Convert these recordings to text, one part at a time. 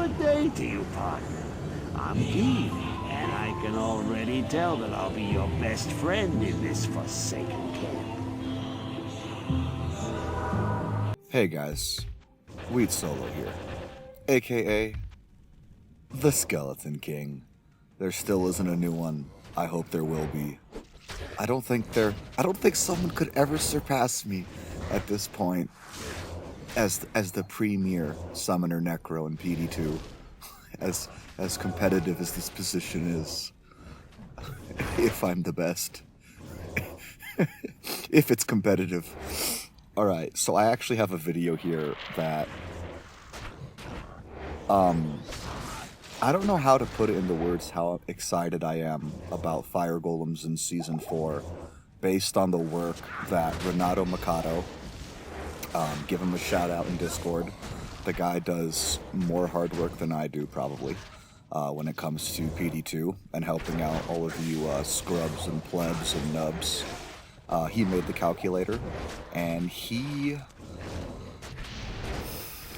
Good day to you, partner. I'm Eve, and I can already tell that I'll be your best friend in this forsaken camp. Hey guys, Weed Solo here, aka the Skeleton King. There still isn't a new one. I hope there will be. I don't think someone could ever surpass me at this point as the premier summoner necro in PD2. As competitive as this position is, if I'm the best. If it's competitive. Alright, so I actually have a video here that I don't know how to put it into words how excited I am about Fire Golems in Season 4 based on the work that Renato Mikado, give him a shout out in Discord. The guy does more hard work than I do, probably, when it comes to PD2 and helping out all of you scrubs and plebs and nubs. He made the calculator, and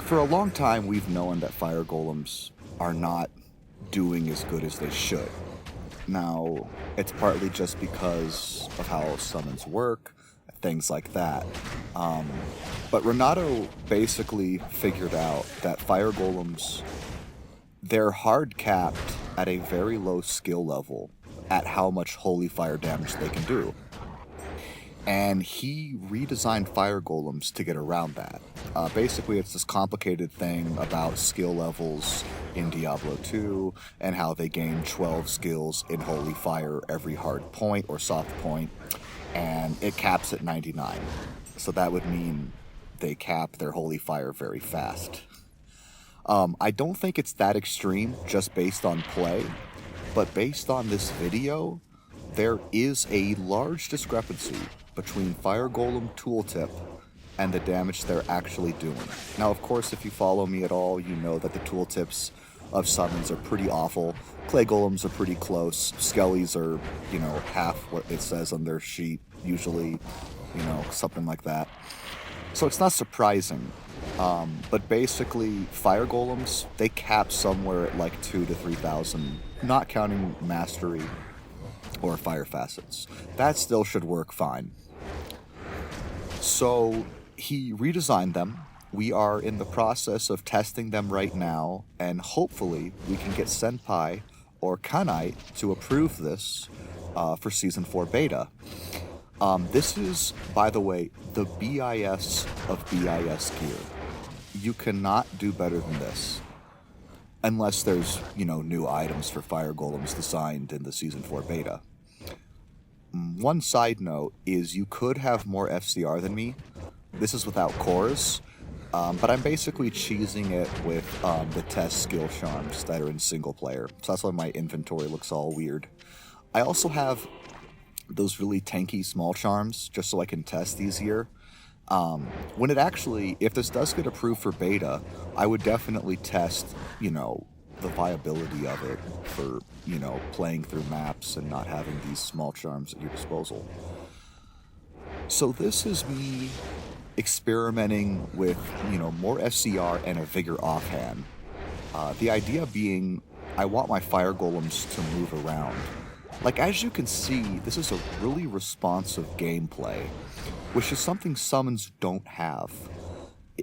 for a long time we've known that Fire Golems are not doing as good as they should. Now, it's partly just because of how summons work, things like that. But Renato basically figured out that Fire Golems, they're hard capped at a very low skill level at how much holy fire damage they can do. And he redesigned Fire Golems to get around that. Basically, it's this complicated thing about skill levels in Diablo 2 and how they gain 12 skills in Holy Fire every hard point or soft point, and it caps at 99. So that would mean they cap their Holy Fire very fast. I don't think it's that extreme just based on play, but based on this video, there is a large discrepancy between Fire Golem tooltip and the damage they're actually doing. Now, of course, if you follow me at all, you know that the tooltips of summons are pretty awful. Clay Golems are pretty close. Skellies are, half what it says on their sheet, usually, something like that. So it's not surprising. But basically, Fire Golems, they cap somewhere at like 2,000 to 3,000, not counting Mastery or Fire Facets. That still should work fine. So he redesigned them. We are in the process of testing them right now, and hopefully we can get Senpai or Kanai to approve this for Season 4 beta. This is, by the way, the BIS of BIS gear. You cannot do better than this. Unless there's, new items for Fire Golems designed in the Season 4 beta. One side note is you could have more FCR than me. This is without cores, but I'm basically cheesing it with the test skill charms that are in single player. So that's why my inventory looks all weird. I also have those really tanky small charms just so I can test easier. When it actually, if this does get approved for beta, I would definitely test, the viability of it for, playing through maps and not having these small charms at your disposal. So this is me experimenting with, more FCR and a Vigor offhand. The idea being, I want my Fire Golems to move around. Like, as you can see, this is a really responsive gameplay, which is something summons don't have.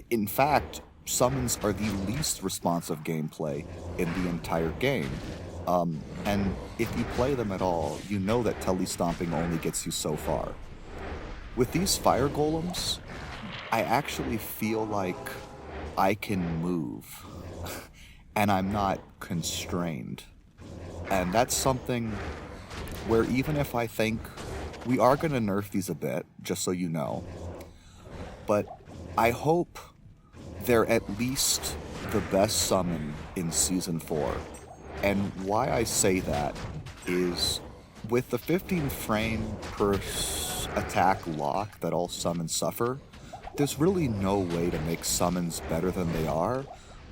In fact, summons are the least responsive gameplay in the entire game. And if you play them at all, you know that telestomping only gets you so far. With these Fire Golems, I actually feel like I can move, and I'm not constrained. And that's something where even if I think we are going to nerf these a bit, just so you know, but I hope they're at least the best summon in Season 4. And why I say that is, with the 15 frame per attack lock that all summons suffer, there's really no way to make summons better than they are,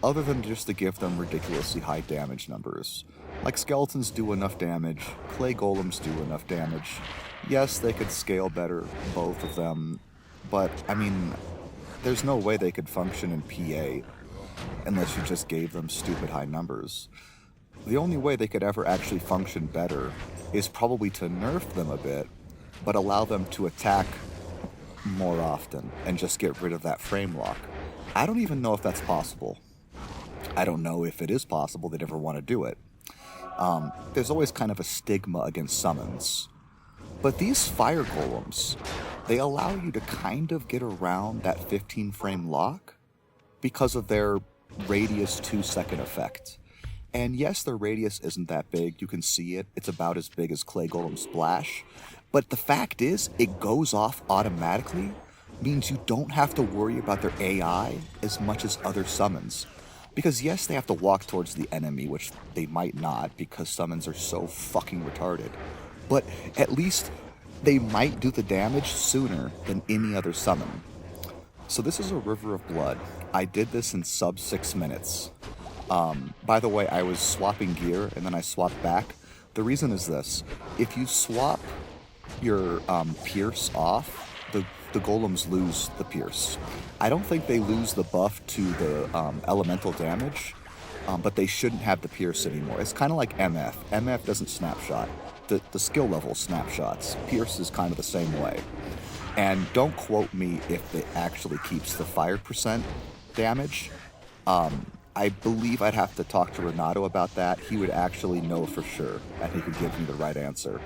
other than just to give them ridiculously high damage numbers. Like, skeletons do enough damage, clay golems do enough damage. Yes, they could scale better, both of them, but, I mean, there's no way they could function in PA. unless you just gave them stupid high numbers. The only way they could ever actually function better is probably to nerf them a bit, but allow them to attack more often and just get rid of that frame lock. I don't even know if that's possible. I don't know if it is possible. They'd ever want to do it. There's always kind of a stigma against summons. But these fire golems, they allow you to kind of get around that 15 frame lock because of their radius 2-second effect. And yes, their radius isn't that big. You can see it. It's about as big as Clay Golem Splash. But the fact is, it goes off automatically, means you don't have to worry about their AI as much as other summons. Because yes, they have to walk towards the enemy, which they might not because summons are so fucking retarded. But at least they might do the damage sooner than any other summon. So this is a River of Blood. I did this in sub 6 minutes. By the way, I was swapping gear and then I swapped back. The reason is this. If you swap your Pierce off, the golems lose the Pierce. I don't think they lose the buff to the elemental damage, but they shouldn't have the Pierce anymore. It's kind of like MF. MF doesn't snapshot. The skill level snapshots. Pierce is kind of the same way. And don't quote me if it actually keeps the fire percent damage. I believe I'd have to talk to Renato about that. He would actually know for sure, and he could give me the right answer.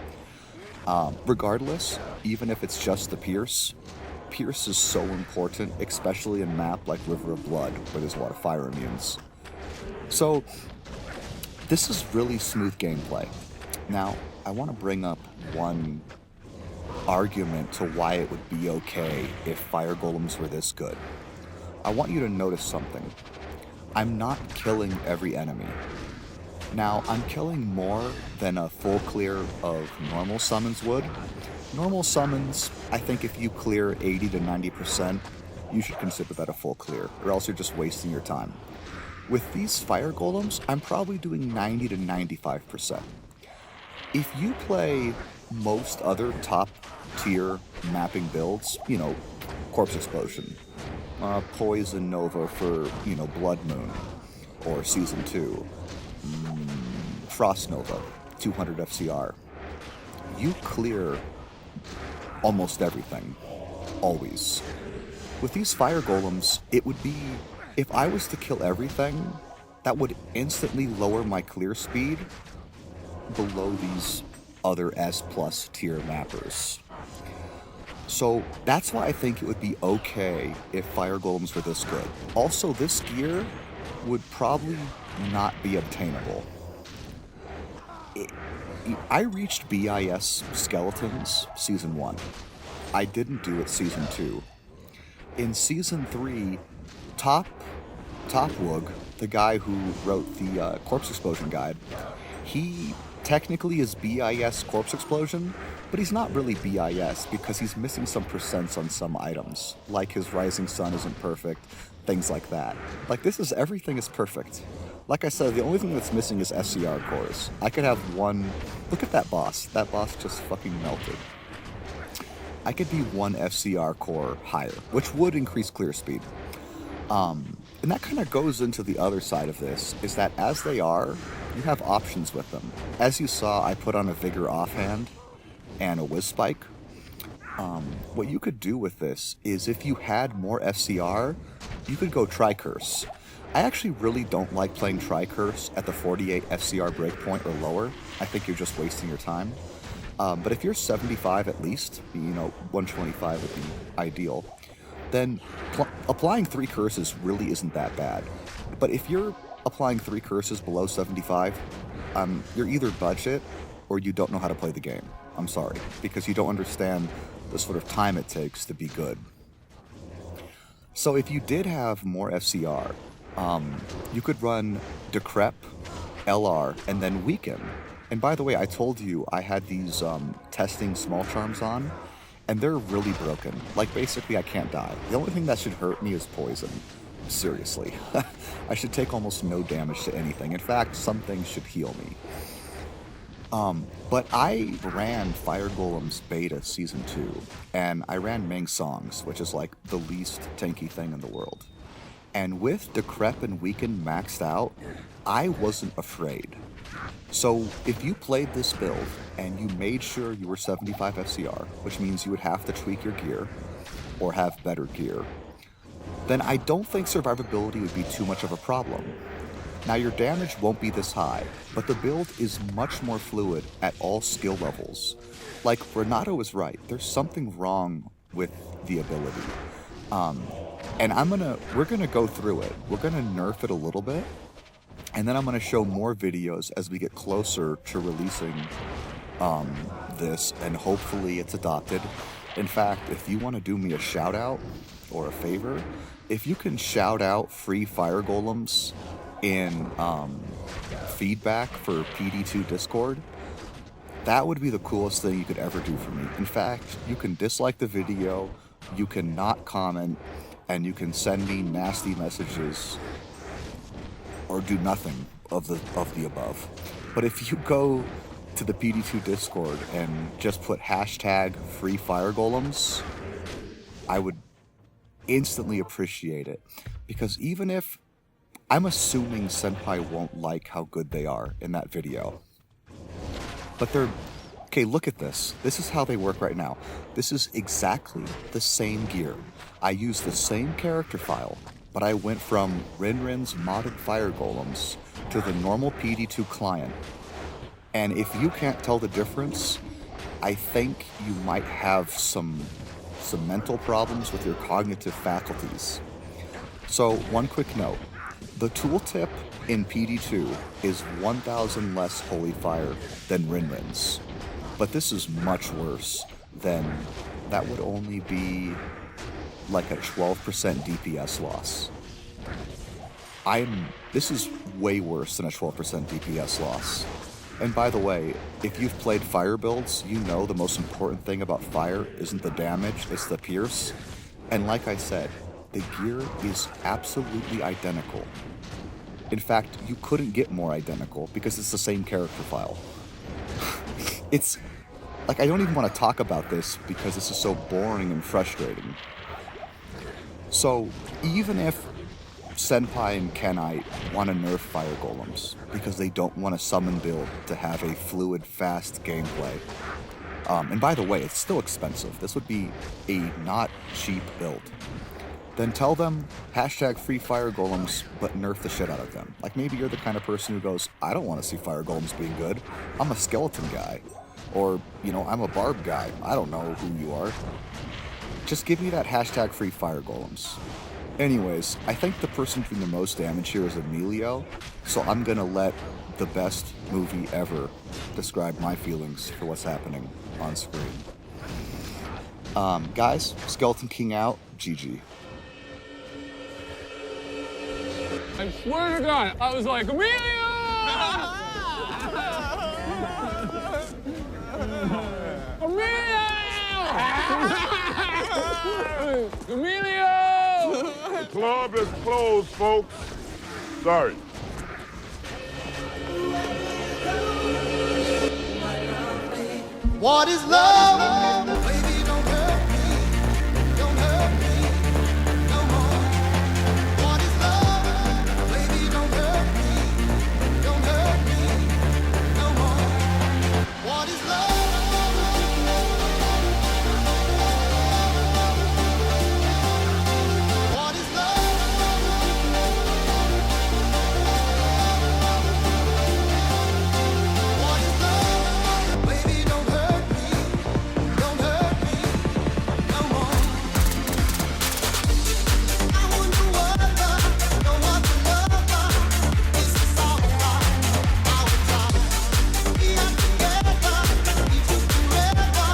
Regardless, even if it's just the Pierce is so important, especially in a map like River of Blood, where there's a lot of fire immunes. So, this is really smooth gameplay. Now, I want to bring up one argument to why it would be okay if fire golems were this good. I want you to notice something. I'm not killing every enemy. Now, I'm killing more than a full clear of normal summons would. Normal summons, I think if you clear 80 to 90%, you should consider that a full clear, or else you're just wasting your time. With these fire golems, I'm probably doing 90 to 95%. If you play most other top tier mapping builds, Corpse Explosion, Poison Nova for, Blood Moon, or Season 2, Frost Nova, 200 FCR. You clear almost everything, always. With these fire golems, it would be, if I was to kill everything, that would instantly lower my clear speed below these other S+ tier mappers. So that's why I think it would be okay if fire golems were this good. Also, this gear would probably not be obtainable. I reached BIS Skeletons Season 1. I didn't do it Season 2. In Season 3, Top Woog, the guy who wrote the Corpse Explosion guide, he technically is BIS Corpse Explosion, but he's not really BIS because he's missing some percents on some items, like his Rising Sun isn't perfect, things like that. Everything is perfect. Like I said, the only thing that's missing is SCR cores. I could have one, look at that boss. That boss just fucking melted. I could be one FCR core higher, which would increase clear speed. And that kind of goes into the other side of this, is that as they are, you have options with them. As you saw, I put on a Vigor offhand and a Whiz Spike. What you could do with this is if you had more FCR, you could go Tri-Curse. I actually really don't like playing Tri-Curse at the 48 FCR breakpoint or lower. I think you're just wasting your time. But if you're 75 at least, 125 would be ideal, then applying 3 curses really isn't that bad. But if you're applying 3 curses below 75, you're either budget or you don't know how to play the game. I'm sorry, because you don't understand the sort of time it takes to be good. So if you did have more FCR, you could run Decrep, LR, and then Weaken. And by the way, I told you I had these testing small charms on, and they're really broken. Basically, I can't die. The only thing that should hurt me is poison. Seriously. I should take almost no damage to anything. In fact, some things should heal me. But I ran Fire Golems Beta Season 2, and I ran Ming Songs, which is the least tanky thing in the world. And with Decrep and Weaken maxed out, I wasn't afraid. So if you played this build and you made sure you were 75 FCR, which means you would have to tweak your gear or have better gear, then I don't think survivability would be too much of a problem. Now your damage won't be this high, but the build is much more fluid at all skill levels. Like Renato is right, there's something wrong with the ability. And we're gonna go through it. We're gonna nerf it a little bit, and then I'm gonna show more videos as we get closer to releasing this, and hopefully it's adopted. In fact, if you wanna do me a shout out or a favor, if you can shout out free fire golems in feedback for PD2 Discord, that would be the coolest thing you could ever do for me. In fact, you can dislike the video, you can not comment, and you can send me nasty messages or do nothing of the above. But if you go to the PD2 Discord and just put hashtag free fire golems, I would instantly appreciate it. Because even if, I'm assuming Senpai won't like how good they are in that video. But okay, look at this. This is how they work right now. This is exactly the same gear. I used the same character file, but I went from Ren Ren's modded fire golems to the normal PD2 client. And if you can't tell the difference, I think you might have some mental problems with your cognitive faculties. So one quick note. The tooltip in PD2 is 1,000 less holy fire than Ren Ren's. But this is much worse than, that would only be like a 12% DPS loss. This is way worse than a 12% DPS loss. And by the way, if you've played fire builds, you know the most important thing about fire isn't the damage, it's the pierce. And like I said, the gear is absolutely identical. In fact, you couldn't get more identical because it's the same character file. It's like, I don't even want to talk about this because this is so boring and frustrating. So even if Senpai and Kenite want to nerf fire golems because they don't want a summon build to have a fluid, fast gameplay, and by the way, it's still expensive. This would be a not cheap build. Then tell them hashtag free fire golems, but nerf the shit out of them. Like maybe you're the kind of person who goes, I don't want to see fire golems being good. I'm a skeleton guy. Or, you know, I'm a barb guy. I don't know who you are. Just give me that hashtag free fire golems. Anyways, I think the person doing the most damage here is Emilio, so I'm gonna let the best movie ever describe my feelings for what's happening on screen. Guys, Skeleton King out, GG. I swear to God, I was like, Emilio! Emilio! Emilio! The club is closed, folks. Sorry. What is love? Baby, don't hurt me. Don't hurt me no more. What is love? Baby, don't hurt me. Don't hurt me no more. What is love? What is love? What is love? Baby, don't hurt me. Don't hurt me no more. I wonder what love, know what the love is. This all about our time. We are together, we took forever.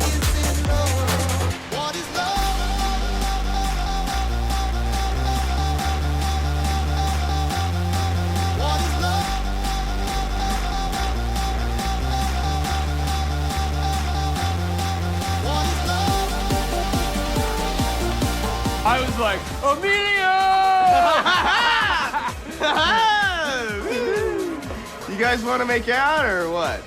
Is it love? What is love? What is love? What is love? I was like, Emilio! You guys want to make out or what?